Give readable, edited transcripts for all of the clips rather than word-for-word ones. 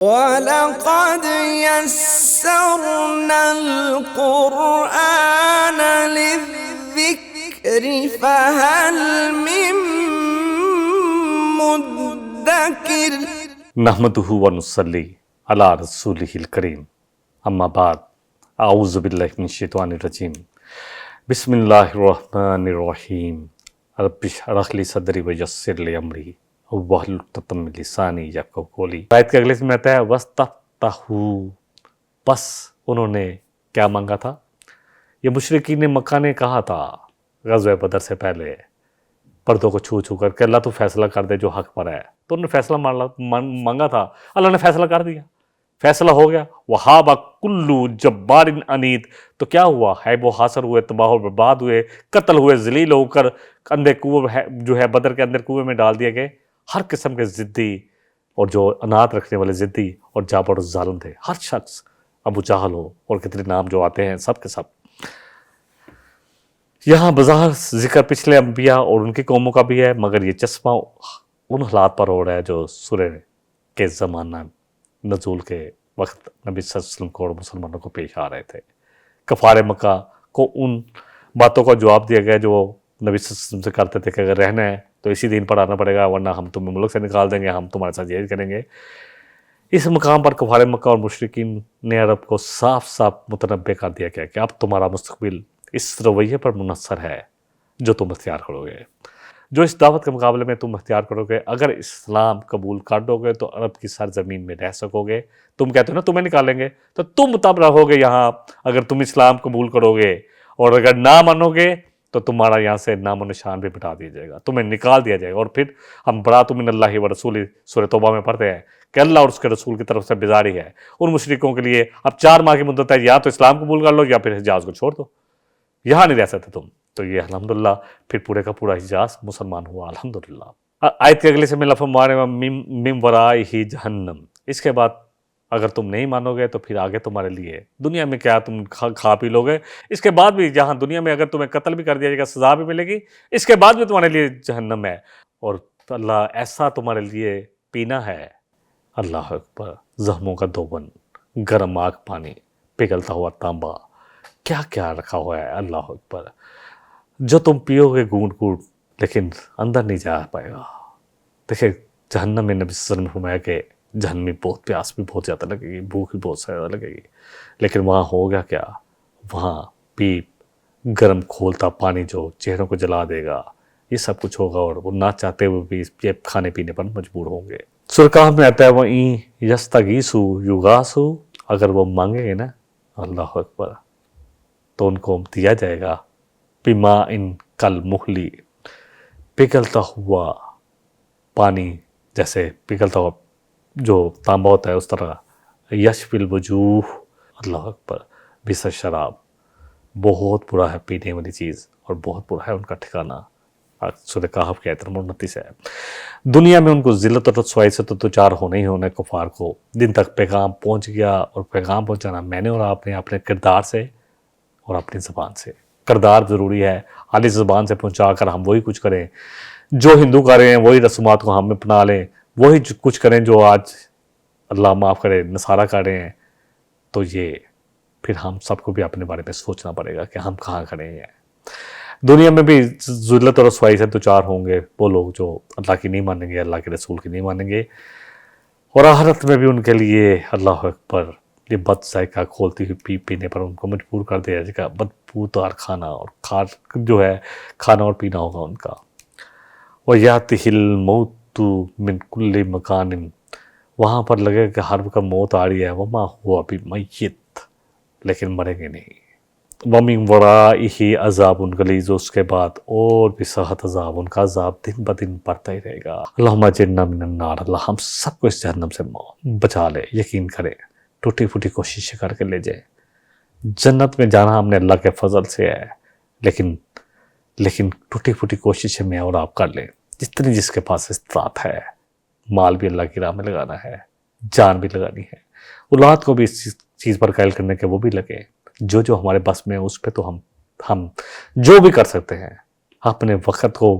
وَلَقَدْ يَسَّرْنَا الْقُرْآنَ لِلذِّكْرِ فَهَلْ مِن مُّدَّكِرٍ نحمدہ ونصلی علی رسولہ الکریم اما بعد اعوذ باللہ من الشیطان الرجیم بسم اللہ الرحمن الرحیم رب اشرح لی صدری ویسر لی امری واحلل عقدۃ من لسانی یفقہوا قولی۔ آیت کے اگلے میں آتا ہے وَاسْتَفْتَحُوا، بس انہوں نے کیا مانگا تھا؟ یہ مشرکین مکہ نے کہا تھا غزوہ بدر سے پہلے پردوں کو چھو چھو کر کہ اللہ تو فیصلہ کر دے جو حق پر ہے، تو انہوں نے فیصلہ مانگا تھا، اللہ نے فیصلہ کر دیا، فیصلہ ہو گیا۔ وَحَابَ كُلُّ جَبَّارٍ عَنِيدٍ، تو کیا ہوا؟ حیب و حاصر ہوئے، تباہ و برباد ہوئے، قتل ہوئے، ذلیل ہو کر اندر کنویں جو ہے بدر کے اندر کنویں میں ڈال دیے گئے۔ ہر قسم کے ضدی اور جو انات رکھنے والے ضدی اور جابر و ظالم تھے، ہر شخص، ابو جہل ہو اور کتنے نام جو آتے ہیں سب کے سب۔ یہاں بظاہر ذکر پچھلے انبیاء اور ان کی قوموں کا بھی ہے، مگر یہ چشمہ ان حالات پر ہو رہا ہے جو سورہ کے زمانہ نزول کے وقت نبی صلی اللہ علیہ وسلم کو اور مسلمانوں کو پیش آ رہے تھے۔ کفار مکہ کو ان باتوں کا جواب دیا گیا جو نبی صلی اللہ علیہ وسلم سے کرتے تھے کہ اگر رہنا ہے تو اسی دین پر آنا پڑے گا، ورنہ ہم تمہیں ملک سے نکال دیں گے، ہم تمہارے ساتھ یہ کریں گے۔ اس مقام پر کفار مکہ اور مشرکین نے عرب کو صاف صاف متنبع کر دیا گیا کہ اب تمہارا مستقبل اس رویے پر منحصر ہے جو تم اختیار کرو گے، جو اس دعوت کے مقابلے میں تم اختیار کرو گے۔ اگر اسلام قبول کر دو گے تو عرب کی سرزمین میں رہ سکو گے۔ تم کہتے ہو نا تمہیں نکالیں گے، تو تم تب رہو گے یہاں اگر تم اسلام قبول کرو گے، اور اگر نہ مانو گے تو تمہارا یہاں سے نام و نشان بھی مٹا دیا جائے گا، تمہیں نکال دیا جائے گا۔ اور پھر ہم براۃ من اللہ و رسول سورہ توبہ میں پڑھتے ہیں کہ اللہ اور اس کے رسول کی طرف سے بیزاری ہے ان مشرکوں کے لیے، اب 4 ماہ کی مدت ہے، یا تو اسلام قبول کر لو یا پھر حجاز کو چھوڑ دو، یہاں نہیں رہ سکتے تم۔ تو یہ الحمدللہ پھر پورے کا پورا حجاز مسلمان ہوا الحمدللہ۔ آیت کے اگلے سے میں لفظ مارے من ورائہ جہنم، اس کے بعد اگر تم نہیں مانو گے تو پھر آگے تمہارے لیے دنیا میں کیا تم کھا پی لو گے، اس کے بعد بھی جہاں دنیا میں اگر تمہیں قتل بھی کر دیا جائے گا سزا بھی ملے گی، اس کے بعد بھی تمہارے لیے جہنم ہے، اور اللہ ایسا تمہارے لیے پینا ہے، اللہ اکبر، زخموں کا دوبن، گرم آگ پانی، پگھلتا ہوا تانبا، کیا کیا رکھا ہوا ہے، اللہ اکبر، جو تم پیو گے گھونٹ گھونٹ لیکن اندر نہیں جا پائے گا۔ دیکھیں جہنم میں نبی صلی اللہ علیہ وسلم نے فرمایا کہ جہنم میں بہت پیاس بھی بہت زیادہ لگے گی، بھوک بھی بہت زیادہ لگے گی، لیکن وہاں ہوگا کیا؟ وہاں پیپ گرم کھولتا پانی جو چہروں کو جلا دے گا، یہ سب کچھ ہوگا، اور وہ نہ چاہتے ہوئے بھی یہ کھانے پینے پر مجبور ہوں گے۔ سورہ کہف میں آتا ہے وَإِن يَسْتَغِيثُوا يُغَاثُوا، اگر وہ مانگیں گے نا اللہ اکبر تو ان کو دیا جائے گا بِمَاءٍ كَالْمُهْلِ، پگھلتا ہوا پانی، جیسے پگھلتا ہوا جو تانبا ہوتا ہے اس طرح، یشفی الوجوہ، اللہ اکبر، بئس الشراب، بہت برا ہے پینے والی چیز اور بہت برا ہے ان کا ٹھکانہ۔ سورہ کہف کی آیت نمبر 29 ہے۔ دنیا میں ان کو ذلت اور رسوائی سے تو دوچار ہونا ہی ہونا ہے کفار کو، جن تک پیغام پہنچ گیا، اور پیغام پہنچانا میں نے اور آپ نے اپنے کردار سے اور اپنی زبان سے۔ کردار ضروری ہے، خالی زبان سے پہنچا کر ہم وہی کچھ کریں جو ہندو کر رہے ہیں، وہی رسومات کو ہم اپنا لیں، وہی کچھ کریں جو آج اللہ معاف کرے نصارہ کر رہے ہیں، تو یہ پھر ہم سب کو بھی اپنے بارے میں سوچنا پڑے گا کہ ہم کہاں کھڑے ہیں۔ دنیا میں بھی ذلت اور رسوائی سے دوچار ہوں گے وہ لوگ جو اللہ کی نہیں مانیں گے، اللہ کے رسول کی نہیں مانیں گے، اور آخرت میں بھی ان کے لیے اللہ اکبر یہ بد ذائقہ کھولتی ہوئی پینے پر ان کو مجبور کر دیا جائے گا، بدبودار کھانا اور جو ہے کھانا اور پینا ہوگا ان کا۔ وَيَأْتِهِ الْمَوْتُ مِنْ كُلِّ مَكَانٍ، وہاں پر لگے کہ ہر وقت موت آ رہی ہے، وَمَا هُوَ بِمَيِّتٍ، لیکن مریں گے نہیں۔ وَمِنْ وَرَائِهِ عَذَابٌ غَلِيظٌ، اس کے بعد اور بھی سخت عذاب، ان کا عذاب دن بدن بڑھتا ہی رہے گا۔ اللہم اجرنا من النار، اللہ ہم سب کو اس جہنم سے بچا لے۔ یقین کرے ٹوٹی پھوٹی کوششیں کر کے لے جائے، جنت میں جانا ہم نے اللہ کے فضل سے ہے، لیکن ٹوٹی پھوٹی کوششیں میں اور آپ کر لیں، جتنی جس کے پاس استطاعت ہے، مال بھی اللہ کی راہ میں لگانا ہے، جان بھی لگانی ہے، اولاد کو بھی اس چیز پر قائل کرنے کے وہ بھی لگے، جو ہمارے بس میں ہے اس پہ تو ہم جو بھی کر سکتے ہیں، اپنے وقت کو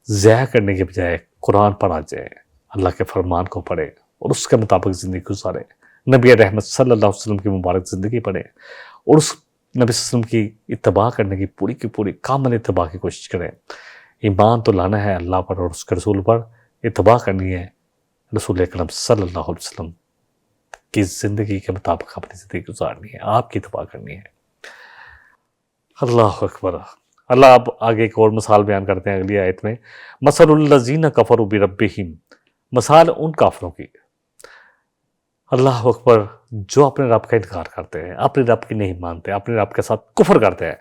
ضائع کرنے کے بجائے قرآن پڑھا جائے، اللہ کے فرمان کو پڑھے، اور اس کے مطابق زندگی گزاریں، نبی رحمت صلی اللہ علیہ وسلم کی مبارک زندگی پڑھیں اور اس نبی صلی اللہ علیہ وسلم کی اتباع کرنے کی پوری کی پوری کامل اتباع کی کوشش کریں۔ ایمان تو لانا ہے اللہ پر اور اس کے رسول پر، اتباع کرنی ہے رسول اکرم صلی اللہ علیہ وسلم کی زندگی کے مطابق اپنی زندگی گزارنی ہے، آپ کی اتباع کرنی ہے۔ اللہ اکبر۔ اللہ اب آگے ایک اور مثال بیان کرتے ہیں اگلی آیت میں، مثل الذین کفروا بربہم، مثال ان کافروں کی، اللہ اکبر، جو اپنے رب کا انکار کرتے ہیں، اپنے رب کی نہیں مانتے، اپنے رب کے ساتھ کفر کرتے ہیں،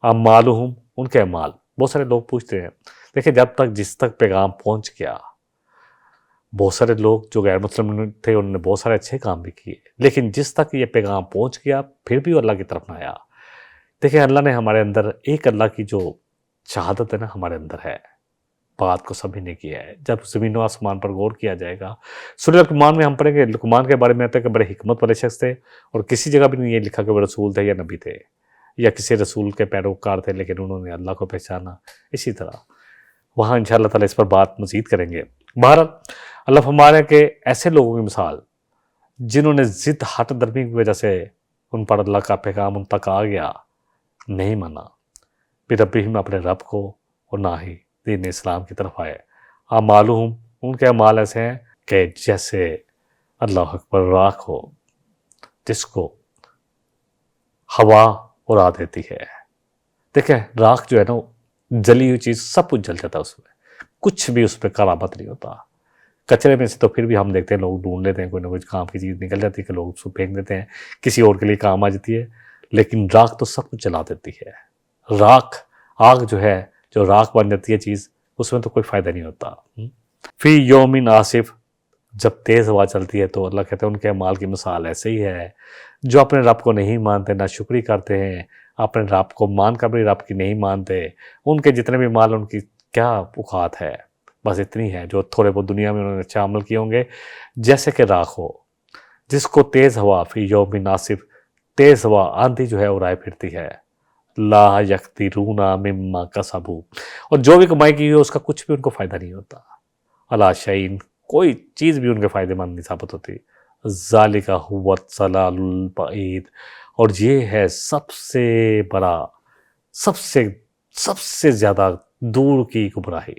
اعمالہم، ان کے اعمال۔ بہت سارے لوگ پوچھتے ہیں، دیکھیں جب تک جس تک پیغام پہنچ گیا، بہت سارے لوگ جو غیر مسلم تھے انہوں نے بہت سارے اچھے کام بھی کیے، لیکن جس تک یہ پیغام پہنچ گیا پھر بھی وہ اللہ کی طرف نہ آیا۔ دیکھیں اللہ نے ہمارے اندر ایک اللہ کی جو شہادت ہے نا ہمارے اندر ہے، بات کو سمجھنے کی ہے۔ جب زمین و آسمان پر غور کیا جائے گا، سورہ لقمان میں ہم پڑھیں گے، لقمان کے بارے میں آتا ہے کہ بڑے حکمت والے شخص تھے، اور کسی جگہ بھی نہیں یہ لکھا کہ وہ رسول تھے یا نبی تھے یا کسی رسول کے پیروکار تھے، لیکن انہوں نے اللہ کو پہچانا۔ اسی طرح وہاں انشاءاللہ تعالیٰ اس پر بات مزید کریں گے۔ بہرحال اللہ فرما رہے ہیں کہ ایسے لوگوں کی مثال جنہوں نے ضد ہٹ درمی کی وجہ سے ان پر اللہ کا پیغام ان تک آ گیا، نہیں مانا، پھر ربہم، اپنے رب کو، اور نہ ہی دین اسلام کی طرف آئے۔ اعمالہم، ان کے اعمال ایسے ہیں کہ جیسے اللہ اکبر راکھ ہو جس کو ہوا اڑا دیتی ہے۔ دیکھیں راکھ جو ہے نا، جلی ہوئی چیز سب کچھ جل جاتا ہے، اس میں کچھ بھی اس پہ کرامت نہیں ہوتا۔ کچرے میں سے تو پھر بھی ہم دیکھتے ہیں لوگ ڈھونڈ لیتے ہیں، کوئی نہ کوئی کام کی چیز نکل جاتی ہے کہ لوگ اس کو پھینک دیتے ہیں، کسی اور کے لیے کام آ جاتی ہے، لیکن راکھ تو سب کچھ جلا دیتی ہے۔ راکھ، آگ جو ہے، جو راکھ بن جاتی ہے چیز، اس میں تو کوئی فائدہ نہیں ہوتا۔ فی یومن آصف، جب تیز ہوا چلتی ہے تو اللہ کہتے ہیں ان کے اعمال کی مثال ایسے ہی ہے، جو اپنے رب کو نہیں مانتے، نہ شکری کرتے ہیں، اپنے رب کو مان کر بھی رب کی نہیں مانتے، ان کے جتنے بھی مال ان کی کیا اوقات ہے، بس اتنی ہے جو تھوڑے بہت دنیا میں انہوں نے اچھا عمل کیے ہوں گے، جیسے کہ راکھ ہو جس کو تیز ہوا، فی یوم ناصف، تیز ہوا آندھی جو ہے اڑائے پھرتی ہے، لا یقدرون مما کسبوا، اور جو بھی کمائی کی ہوئی اس کا کچھ بھی ان کو فائدہ نہیں ہوتا، علی شیء، کوئی چیز بھی ان کے فائدہ مند نہیں ثابت ہوتی۔ ذالک هو الضلال البعید، اور یہ ہے سب سے بڑا، سب سے زیادہ دور کی گمراہی،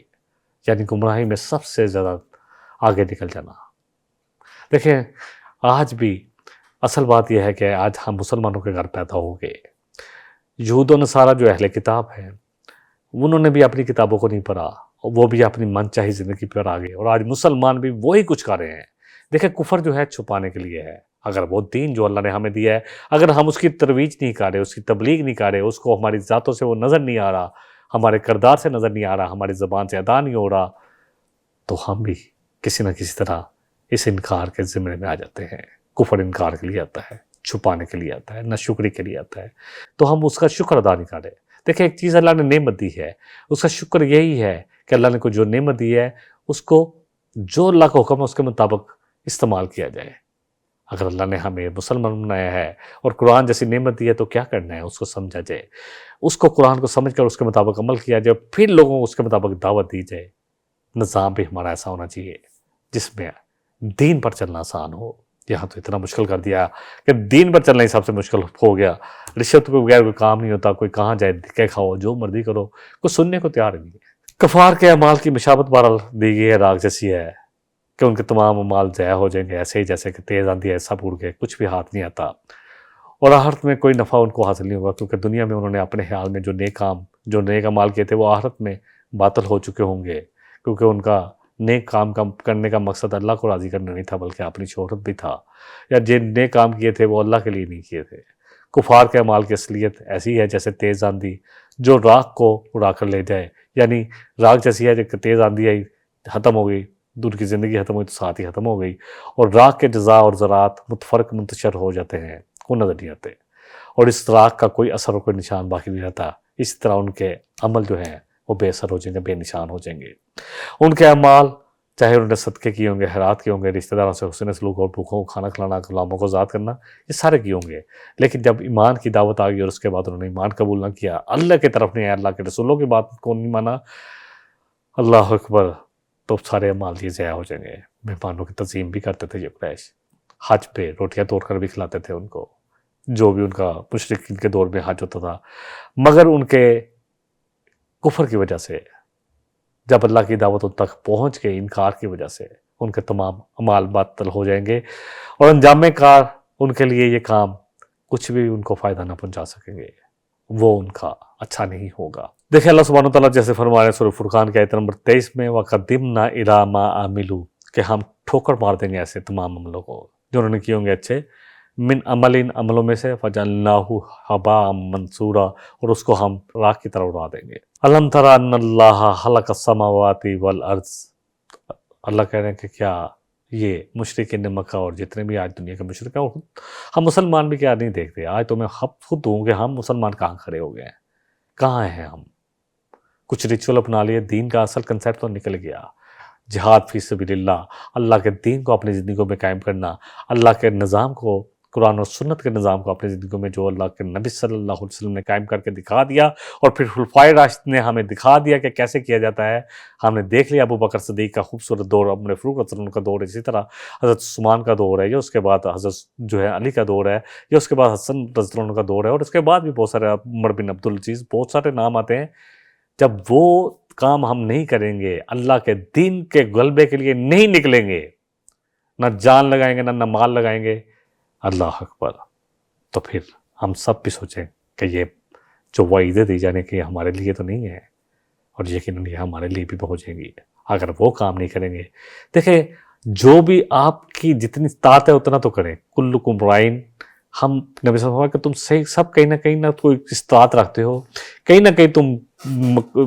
یعنی گمراہی میں سب سے زیادہ آگے نکل جانا۔ دیکھیں آج بھی اصل بات یہ ہے کہ آج ہم مسلمانوں کے گھر پیدا ہو گئے، یہود و نصارہ جو اہل کتاب ہیں انہوں نے بھی اپنی کتابوں کو نہیں پڑھا، اور وہ بھی اپنی من چاہی زندگی پر آ گئے، اور آج مسلمان بھی وہی کچھ کر رہے ہیں۔ دیکھیں کفر جو ہے چھپانے کے لیے ہے، اگر وہ دین جو اللہ نے ہمیں دیا ہے اگر ہم اس کی ترویج نہیں کر رہے، اس کی تبلیغ نہیں کر رہے، اس کو ہماری ذاتوں سے وہ نظر نہیں آ رہا، ہمارے کردار سے نظر نہیں آ رہا، ہماری زبان سے ادا نہیں ہو رہا، تو ہم بھی کسی نہ کسی طرح اس انکار کے زمرے میں آ جاتے ہیں۔ کفر انکار کے لیے آتا ہے، چھپانے کے لیے آتا ہے، نہ شکری کے لیے آتا ہے، تو ہم اس کا شکر ادا نہیں کر رہے۔ دیکھیں ایک چیز اللہ نے نعمت دی ہے، اس کا شکر یہی ہے کہ اللہ نے کو جو نعمت دی ہے اس کو جو اللہ کا حکم ہے اس کے مطابق استعمال کیا جائے۔ اگر اللہ نے ہمیں مسلمان بنایا ہے اور قرآن جیسی نعمت دی ہے تو کیا کرنا ہے، اس کو سمجھا جائے، اس کو قرآن کو سمجھ کر اس کے مطابق عمل کیا جائے، پھر لوگوں کو اس کے مطابق دعوت دی جائے۔ نظام بھی ہمارا ایسا ہونا چاہیے جس میں دین پر چلنا آسان ہو۔ یہاں تو اتنا مشکل کر دیا کہ دین پر چلنا ہی سب سے مشکل ہو گیا، رشوت کے بغیر کوئی کام نہیں ہوتا، کوئی کہاں جائے، دھکے کھاؤ، جو مرضی کرو، کوئی سننے کو تیار نہیں ہے۔ کفار کے اعمال کی مشابت بہرحال دی گئی ہے، راکھ جیسی ہے کہ ان کے تمام اعمال ضائع ہو جائیں گے، ایسے ہی جیسے کہ تیز آندھی ہے، سب اڑ گئے، کچھ بھی ہاتھ نہیں آتا، اور آخرت میں کوئی نفع ان کو حاصل نہیں ہوگا، کیونکہ دنیا میں انہوں نے اپنے خیال میں جو نیک اعمال کیے تھے وہ آخرت میں باطل ہو چکے ہوں گے، کیونکہ ان کا نیک کام کرنے کا مقصد اللہ کو راضی کرنا نہیں تھا بلکہ اپنی شہرت بھی تھا، یا جن نیک کام کیے تھے وہ اللہ کے لیے نہیں کیے تھے۔ کفار کے اعمال کی اصلیت ایسی ہے جیسے تیز آندھی جو راکھ کو اڑا کر لے جائے، یعنی راکھ جیسی ہے جو تیز آندھی آئی ختم ہو گئی، دور کی زندگی ختم ہوئی تو ساتھ ہی ختم ہو گئی، اور راکھ کے جزا اور زراعت متفرق منتشر ہو جاتے ہیں، وہ نظر نہیں آتے، اور اس راکھ کا کوئی اثر اور کوئی نشان باقی نہیں رہتا۔ اسی طرح ان کے عمل جو ہیں وہ بے اثر ہو جائیں گے، بے نشان ہو جائیں گے۔ ان کے اعمال چاہے انہوں نے صدقے کیے ہوں گے، خیرات کیے ہوں گے، رشتہ داروں سے حسن سلوک اور بھوکوں کو کھانا کھلانا، غلاموں کو آزاد کرنا، یہ سارے کیے ہوں گے، لیکن جب ایمان کی دعوت آ گئی اور اس کے بعد انہوں نے ایمان قبول نہ کیا، اللہ کی طرف نہیں آیا، اللہ کے رسولوں کی بات کو نہیں مانا، اللہ اکبر، تو سارے اعمال یہ ضائع ہو جائیں گے۔ مہمانوں کی تنظیم بھی کرتے تھے یہ قریش، حج پہ روٹیاں توڑ کر بھی کھلاتے تھے ان کو، جو بھی ان کا مشرکین کے دور میں حج ہوتا تھا، مگر ان کے کفر کی وجہ سے، جب اللہ کی دعوت ان تک پہنچ گئی، انکار کی وجہ سے ان کے تمام اعمال باطل ہو جائیں گے، اور انجام کار ان کے لیے یہ کام کچھ بھی ان کو فائدہ نہ پہنچا سکیں گے، وہ ان کا اچھا نہیں ہوگا۔ دیکھیں اللہ سبحانہ وتعالیٰ جیسے فرما رہے ہیں سورہ فرقان کے آیت نمبر 23 میں، وَقَدِّمْنَا إِلَىٰ مَا عَمِلُوا، کہ ہم ٹھوکر مار دیں گے ایسے تمام عملوں کو جو انہوں نے کیے ہوں گے اچھے، من عمل، ان عملوں میں سے، فَجَعَلْنَاهُ هَبَاءً مَنْثُورًا، اور اس کو ہم راکھ کی طرح اڑا دیں گے۔ أَلَمْ تَرَ أَنَّ اللَّهَ خَلَقَ السَّمَاوَاتِ وَالْأَرْضَ، اللہ کہہ رہے ہیں کہ کیا یہ مشرکین مکہ اور جتنے بھی آج دنیا کے مشرک ہیں، ہم مسلمان بھی کیا نہیں دیکھتے؟ آج تو میں خود ہوں کہ ہم مسلمان کہاں کھڑے ہو گئے ہیں، کہاں ہیں ہم؟ کچھ ریچول اپنا لیے، دین کا اصل کنسیپٹ تو نکل گیا۔ جہاد فی سبیل اللہ کے دین کو اپنی زندگیوں میں قائم کرنا، اللہ کے نظام کو، قرآن اور سنت کے نظام کو اپنی زندگیوں میں جو اللہ کے نبی صلی اللہ علیہ وسلم نے قائم کر کے دکھا دیا، اور پھر خلفائے راشد نے ہمیں دکھا دیا کہ کیسے کیا جاتا ہے۔ ہم نے دیکھ لیا ابو بکر صدیق کا خوبصورت دور، عمر فاروق رضی اللہ عنہ کا دور ہے، اسی طرح حضرت عثمان کا دور ہے، یا اس کے بعد حضرت جو ہے علی کا دور ہے، یا اس کے بعد حسن رضی اللہ عنہ کا دور ہے، اور اس کے بعد بھی بہت سارے، عمر بن عبدالعزیز، بہت سارے نام آتے ہیں۔ جب وہ کام ہم نہیں کریں گے، اللہ کے دین کے غلبے کے لیے نہیں نکلیں گے، نہ جان لگائیں گے، نہ مال لگائیں گے، اللہ اکبر، تو پھر ہم سب بھی سوچیں کہ یہ جو وعیدیں دی جانے کی ہمارے لیے تو نہیں ہے، اور یقیناً یہ ہمارے لیے بھی پہنچیں گی اگر وہ کام نہیں کریں گے۔ دیکھیں، جو بھی آپ کی جتنی طاقت ہے اتنا تو کریں، کلکم رائن، ہم نبی صلی اللہ علیہ وسلم کہ تم سے سب کہیں نہ کوئی استطاعت رکھتے ہو، کہیں نہ کہیں تم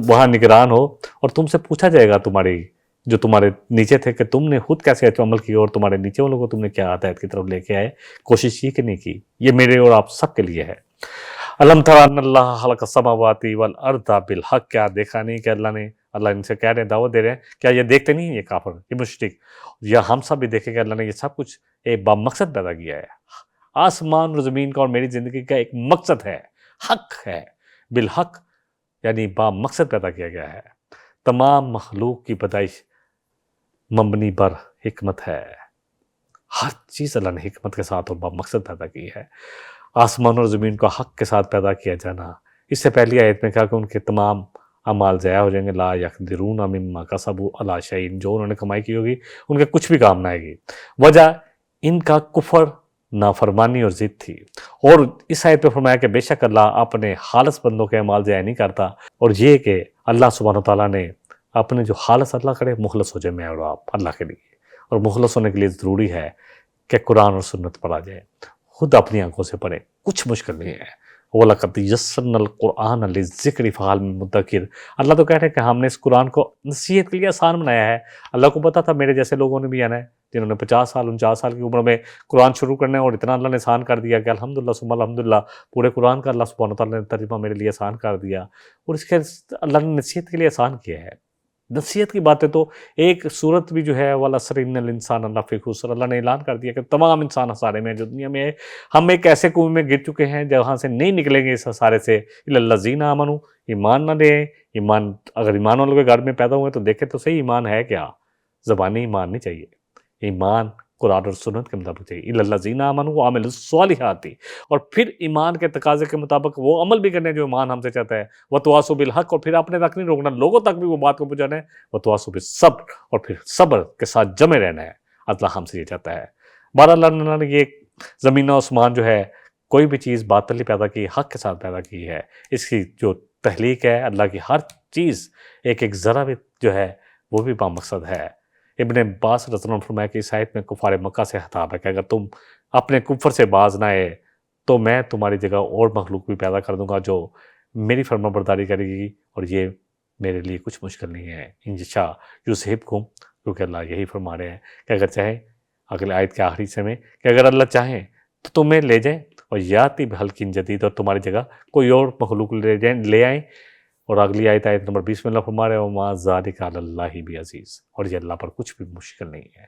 وہاں نگران ہو، اور تم سے پوچھا جائے گا جو تمہارے نیچے تھے کہ تم نے خود کیسے عمل کیا، اور تمہارے نیچے والوں کو تم نے کیا ہدایت کی طرف لے کے آئے، کوشش یہ کہ نہیں کی۔ یہ میرے اور آپ سب کے لیے ہے۔ الم تر ان اللہ خلق السماوات والارض بالحق، کیا دیکھا نہیں کہ اللہ ان سے کہہ رہے ہیں، دعوت دے رہے ہیں، کیا یہ دیکھتے نہیں ہیں یہ کافر، یہ مشرک، یا ہم سب بھی دیکھیں کہ اللہ نے یہ سب کچھ ایک بامقصد پیدا کیا ہے۔ آسمان اور زمین کا اور میری زندگی کا ایک مقصد ہے، حق ہے، بالحق یعنی بامقصد پیدا کیا گیا ہے۔ تمام مخلوق کی پیدائش مبنی بر حکمت ہے، ہر چیز اللہ نے حکمت کے ساتھ اور بامقصد پیدا کی ہے۔ آسمان اور زمین کو حق کے ساتھ پیدا کیا جانا، اس سے پہلی آیت میں کہا کہ ان کے تمام اعمال ضائع ہو جائیں گے، لا یقدرون مما کسبوا علی شیء، جو انہوں نے کمائی کی ہوگی ان کے کچھ بھی کام نہ آئے گی۔ وجہ ان کا کفر، نافرمانی اور ضد تھی، اور اس آیت پہ فرمایا کہ بے شک اللہ اپنے خالص بندوں کے اعمال ضائع نہیں کرتا، اور یہ کہ اللہ سبحانہ تعالیٰ نے اپنے جو خالص اللہ کرے، مخلص ہو جائے میں اور آپ اللہ کے لیے، اور مخلص ہونے کے لیے ضروری ہے کہ قرآن اور سنت پڑھا جائے، خود اپنی آنکھوں سے پڑھیں، کچھ مشکل نہیں ہے۔ وَلَقَدْ يَسَّرْنَا الْقُرْآنَ لِلذِّكْرِ فَهَلْ مِن مُدَّكِرٍ، اللہ تو کہہ رہے ہیں کہ ہم نے اس قرآن کو نصیحت کے لیے آسان بنایا ہے۔ اللہ کو پتا تھا میرے جیسے لوگوں نے بھی آنا ہے، جنہوں نے 50 سال 49 سال کی عمر میں قرآن شروع کرنا ہے، اور اتنا اللہ نے آسان کر دیا کہ الحمدللہ ثم الحمدللہ، پورے قرآن کا اللہ سبحانہ تعالیٰ نے ترجمہ میرے لیے آسان کر دیا، اور اس کے اللہ نے نصیحت کے لیے آسان کیا ہے۔ نصیحت کی باتیں تو ایک صورت بھی جو ہے وَالْعَصْرِ إِنَّ الْإِنسَانَ لَفِي خُسْرٍ، اللہ نے اعلان کر دیا کہ تمام انسان خسارے میں، جو دنیا میں ہے، ہم ایک ایسے کنویں میں گر چکے ہیں جہاں سے نہیں نکلیں گے اس خسارے سے، إِلَّا الَّذِينَ آمَنُوا، ایمان نہ لیں، ایمان اگر ایمان والوں کے گھر میں پیدا ہوئے تو دیکھیں تو صحیح ایمان ہے کیا، زبانی ایمان نہیں چاہیے، ایمان قرآن اور سنت کے مطابق چاہیے، إِلَّا الَّذِينَ آمَنُوا وَعَمِلُوا الصَّالِحَاتِ، اور پھر ایمان کے تقاضے کے مطابق وہ عمل بھی کرنے جو ایمان ہم سے چاہتا ہے، وَتَوَاصَوْا بِالْحَقِّ، اور پھر اپنے تک نہیں روکنا، لوگوں تک بھی وہ بات کو پہنچانا ہے، وَتَوَاصَوْا بِالصَّبْرِ، اور پھر صبر کے ساتھ جمے رہنا ہے، اللہ ہم سے یہ چاہتا ہے۔ بہرحال اللہ نے یہ زمین و آسمان جو ہے، کوئی بھی چیز باطل نہیں پیدا کی، حق کے ساتھ پیدا کی ہے، اس کی جو تخلیق ہے اللہ کی، ہر چیز ایک ایک ذرہ بھی جو ہے وہ بھی بامقصد ہے۔ ابن عباس رضی اللہ عنہ فرمایا کہ اس آیت میں کفار مکہ سے خطاب ہے کہ اگر تم اپنے کفر سے باز نہ آئے تو میں تمہاری جگہ اور مخلوق بھی پیدا کر دوں گا جو میری فرما برداری کرے گی، اور یہ میرے لیے کچھ مشکل نہیں ہے۔ ان یشاء یذہبکم، کیونکہ اللہ یہی فرما رہے ہیں کہ اگر چاہیں، اگلے آیت کے آخری حصے میں، کہ اگر اللہ چاہیں تو تمہیں لے جائیں، اور یاتی بخلق جدید، اور تمہاری جگہ کوئی اور مخلوق لے آئیں، اور اگلی آیت نمبر 20 میں اللہ فرما رہے ہیں وَمَا ذَلِكَ عَلَى اللَّهِ بِعَزِيزٍ، اور یہ اللہ پر کچھ بھی مشکل نہیں ہے۔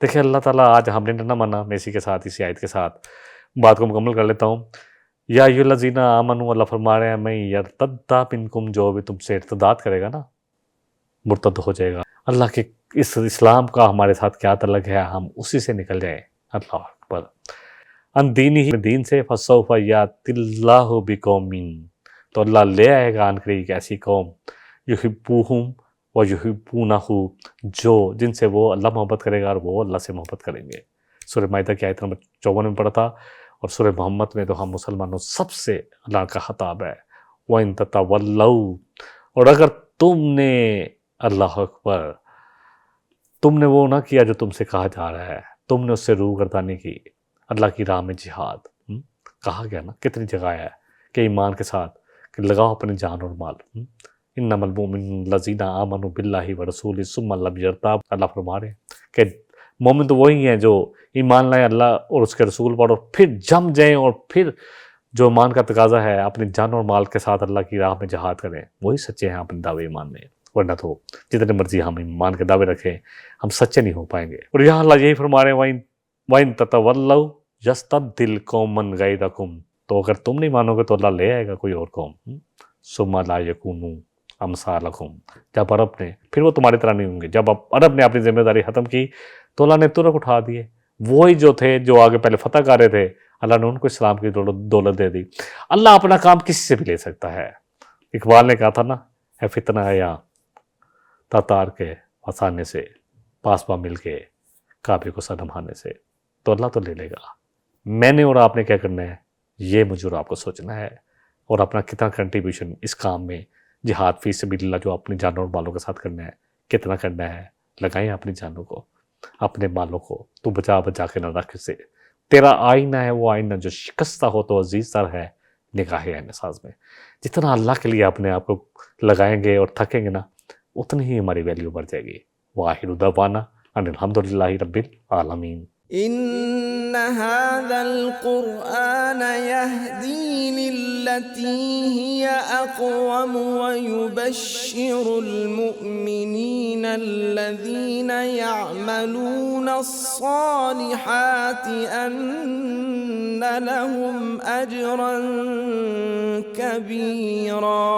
دیکھیں اللہ تعالیٰ آج ہم نے نہ مانا، میں اسی کے ساتھ، اسی آیت کے ساتھ بات کو مکمل کر لیتا ہوں۔ یا ایھا الذین آمنوا، اللہ فرما رہے ہیں میں یرتد منکم، جو بھی تم سے ارتداد کرے گا نا، مرتد ہو جائے گا، اللہ کے اس اسلام کا ہمارے ساتھ کیا تعلق ہے، ہم اسی سے نکل جائیں. اللہ اکبر. ان دینی ہی دین سے فسوف یاتی اللہ بقوم، تو اللہ لے آئے گا ان قریب ایسی قوم یحبوہم و یحبونہ، جو جن سے وہ اللہ محبت کرے گا اور وہ اللہ سے محبت کریں گے. سورہ مائدہ کی آیت نمبر 54 میں پڑھا تھا، اور سورہ محمد میں تو ہم مسلمانوں سب سے اللہ کا خطاب ہے. وَإِن تَتَوَلَّوْا، اور اگر تم نے، اللہ اکبر، تم نے وہ نہ کیا جو تم سے کہا جا رہا ہے، تم نے اس سے روگردانی کی، اللہ کی راہ میں جہاد کہا گیا نا، کتنی جگہ ہے کہ ایمان کے ساتھ کہ لگاؤ اپنے جان اور مال. انما المؤمنون الذین آمنوا باللہ ورسولہ ثم لم یرتابوا، اللہ فرما رہے ہیں کہ مومن تو وہی ہیں جو ایمان لائیں اللہ اور اس کے رسول پر، اور پھر جم جائیں، اور پھر جو ایمان کا تقاضا ہے اپنے جان اور مال کے ساتھ اللہ کی راہ میں جہاد کریں، وہی سچے ہیں اپنے دعوے ایمان میں. ورنہ تو جتنے مرضی ہم ایمان کے دعوے رکھیں، ہم سچے نہیں ہو پائیں گے. اور یہاں اللہ یہی فرما رہے ہیں وَإِن تَتَوَلَّوْا يَسْتَبْدِلْ قَوْمًا غَيْرَكُمْ، تو اگر تم نہیں مانو گے تو اللہ لے آئے گا کوئی اور قوم. ثُمَّ لَا يَكُونُوا أَمْثَالَكُمْ، جب عرب نے، پھر وہ تمہاری طرح نہیں ہوں گے. جب عرب نے اپنی ذمہ داری ختم کی تو اللہ نے ترک اٹھا دیے. وہی جو تھے جو آگے پہلے فتح کر رہے تھے، اللہ نے ان کو اسلام کی دولت دے دی. اللہ اپنا کام کسی سے بھی لے سکتا ہے. اقبال نے کہا تھا نا، ہے فتنہ یا تاتار کے فسانے سے، پاسباں مل کے کعبے کو صنمانے سے، تو اللہ تو لے لے گا. میں نے اور آپ نے کیا کرنا ہے، یہ مجھے اور آپ کو سوچنا ہے، اور اپنا کتنا کنٹریبیوشن اس کام میں جہاد فی سبیل اللہ جو اپنی جانوں اور مالوں کے ساتھ کرنا ہے، کتنا کرنا ہے. لگائیں اپنی جانوں کو، اپنے مالوں کو، تو بچا بچا کے نہ رکھ سے. تیرا آئینہ ہے وہ آئینہ جو شکستہ ہو تو عزیز تر ہے نگاہ عین ساز میں. جتنا اللہ کے لیے اپنے آپ کو لگائیں گے اور تھکیں گے نا، اتنی ہی ہماری ویلیو بڑھ جائے گی. وآخر دعوانا ان الحمدللہ رب العالمین. إن هذا القرآن يهدي للتي هي أقوم ويبشر المؤمنين الذين يعملون الصالحات أن لهم أجرا كبيرا.